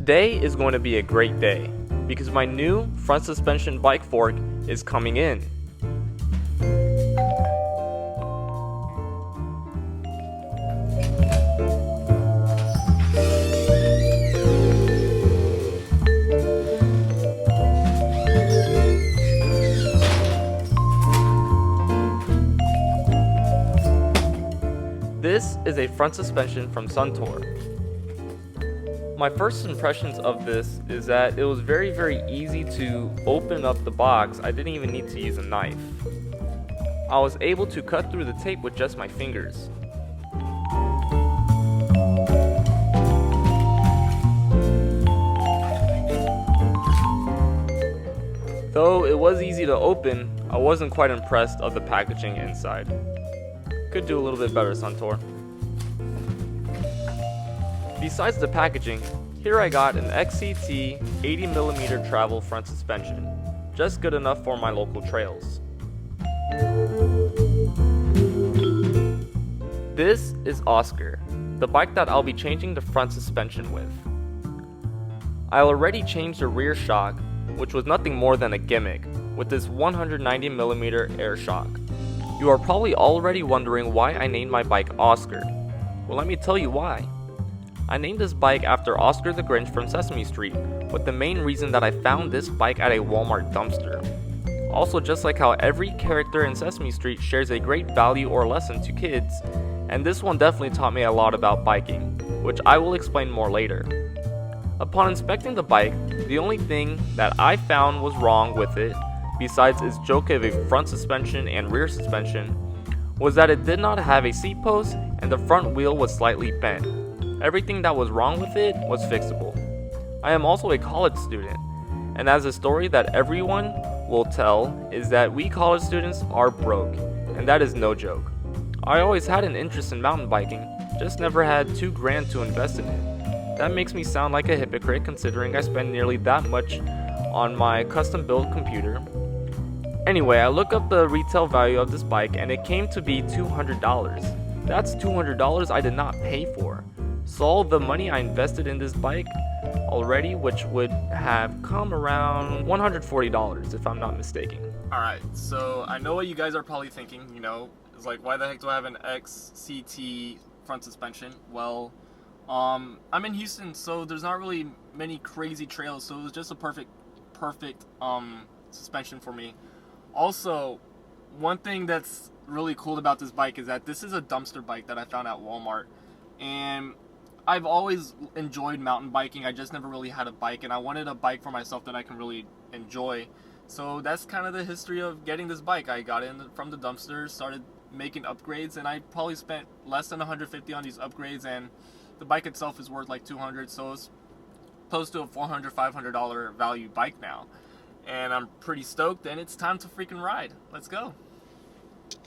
Today is going to be a great day because my new front suspension bike fork is coming in. This is a front suspension from Suntour. My first impressions of this is that it was very easy to open up the box. I didn't even need to use a knife. I was able to cut through the tape with just my fingers. Though it was easy to open, I wasn't quite impressed of the packaging inside. Could do a little bit better, Suntour. Besides the packaging, here I got an XCT 80mm travel front suspension, just good enough for my local trails. This is Oscar, the bike that I'll be changing the front suspension with. I already changed the rear shock, which was nothing more than a gimmick, with this 190mm air shock. You are probably already wondering why I named my bike Oscar. Well, let me tell you why. I named this bike after Oscar the Grinch from Sesame Street, with the main reason that I found this bike at a Walmart dumpster. Also, just like how every character in Sesame Street shares a great value or lesson to kids, and this one definitely taught me a lot about biking, which I will explain more later. Upon inspecting the bike, the only thing that I found was wrong with it, besides its joke of a front suspension and rear suspension, was that it did not have a seat post and the front wheel was slightly bent. Everything that was wrong with it was fixable. I am also a college student, and as a story that everyone will tell is that we college students are broke, and that is no joke. I always had an interest in mountain biking, just never had $2,000 to invest in it. That makes me sound like a hypocrite considering I spend nearly that much on my custom built computer. Anyway, I looked up the retail value of this bike and it came to be $200. That's $200 I did not pay for. So all the money I invested in this bike already, which would have come around $140 if I'm not mistaken. Alright, so I know what you guys are probably thinking, it's like, why the heck do I have an XCT front suspension? Well, I'm in Houston, so there's not really many crazy trails, so it was just a perfect suspension for me. Also, one thing that's really cool about this bike is that this is a dumpster bike that I found at Walmart, and I've always enjoyed mountain biking. I just never really had a bike, and I wanted a bike for myself that I can really enjoy. So that's kind of the history of getting this bike. I got it from the dumpster, started making upgrades, and I probably spent less than $150 on these upgrades, and the bike itself is worth like $200, so it's close to a $400, $500 value bike now. And I'm pretty stoked, and it's time to freaking ride. Let's go.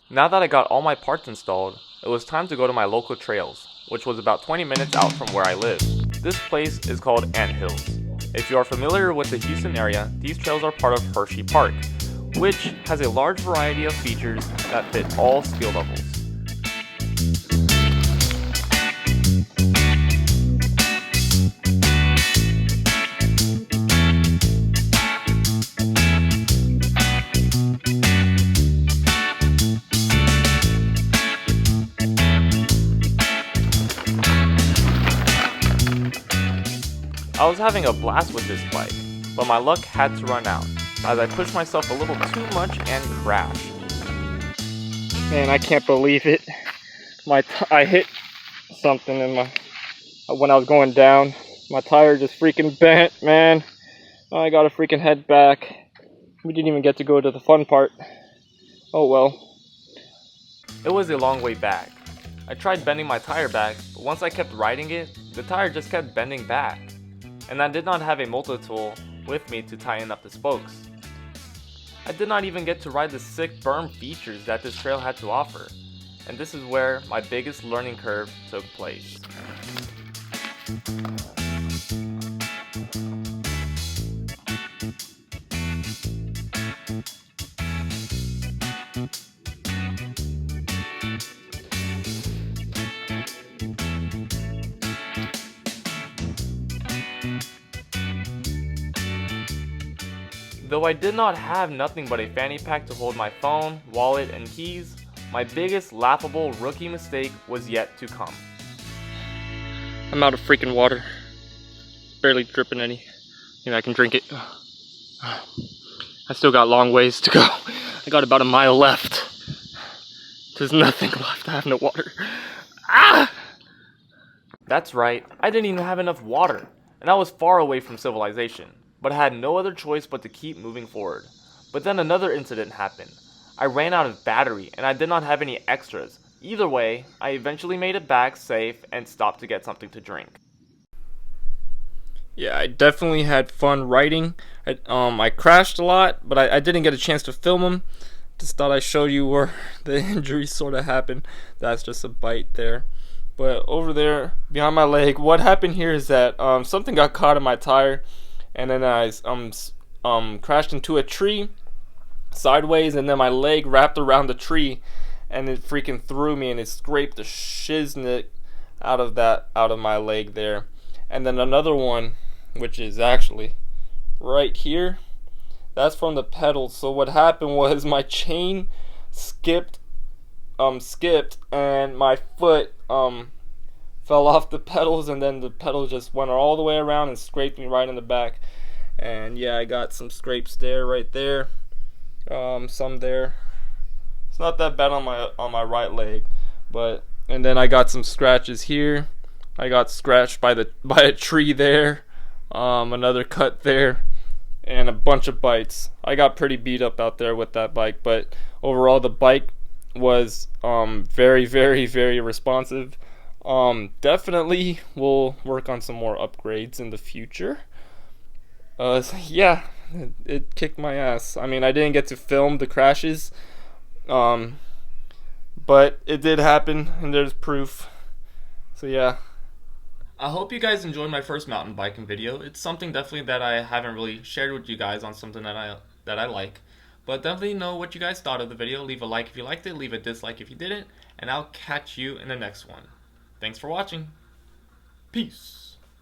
Now that I got all my parts installed, it was time to go to my local trails, which was about 20 minutes out from where I live. This place is called Ant Hills. If you are familiar with the Houston area, these trails are part of Hershey Park, which has a large variety of features that fit all skill levels. I was having a blast with this bike, but my luck had to run out, as I pushed myself a little too much and crashed. Man, I can't believe it. I hit something when I was going down. My tire just freaking bent, man. I gotta freaking head back. We didn't even get to go to the fun part. Oh well. It was a long way back. I tried bending my tire back, but once I kept riding it, the tire just kept bending back. And I did not have a multi-tool with me to tighten up the spokes. I did not even get to ride the sick berm features that this trail had to offer, and this is where my biggest learning curve took place. Though I did not have nothing but a fanny pack to hold my phone, wallet, and keys, my biggest laughable rookie mistake was yet to come. I'm out of freaking water. Barely dripping any. Maybe I can drink it. I still got long ways to go. I got about a mile left. There's nothing left. I have no water. Ah! That's right. I didn't even have enough water, and I was far away from civilization, but I had no other choice but to keep moving forward. But then another incident happened. I ran out of battery, and I did not have any extras. Either way, I eventually made it back safe and stopped to get something to drink. Yeah, I definitely had fun writing. I crashed a lot, but I didn't get a chance to film them. Just thought I'd show you where the injury sort of happened. That's just a bite there. But over there, behind my leg, what happened here is that something got caught in my tire, and then I crashed into a tree sideways, and then my leg wrapped around the tree, and it freaking threw me, and it scraped the shiznick out of my leg there. And then another one, which is actually right here, that's from the pedals. So what happened was my chain skipped and my foot fell off the pedals, and then the pedals just went all the way around and scraped me right in the back. And yeah, I got some scrapes there, right there, some there. It's not that bad on my right leg, and then I got some scratches here. I got scratched by a tree there, another cut there, and a bunch of bites. I got pretty beat up out there with that bike, but overall the bike was very, very, very responsive. Definitely will work on some more upgrades in the future. So yeah, it kicked my ass. I mean, I didn't get to film the crashes, but it did happen, and there's proof. So yeah. I hope you guys enjoyed my first mountain biking video. It's something definitely that I haven't really shared with you guys on something that I like. But definitely know what you guys thought of the video. Leave a like if you liked it, leave a dislike if you didn't, and I'll catch you in the next one. Thanks for watching. Peace.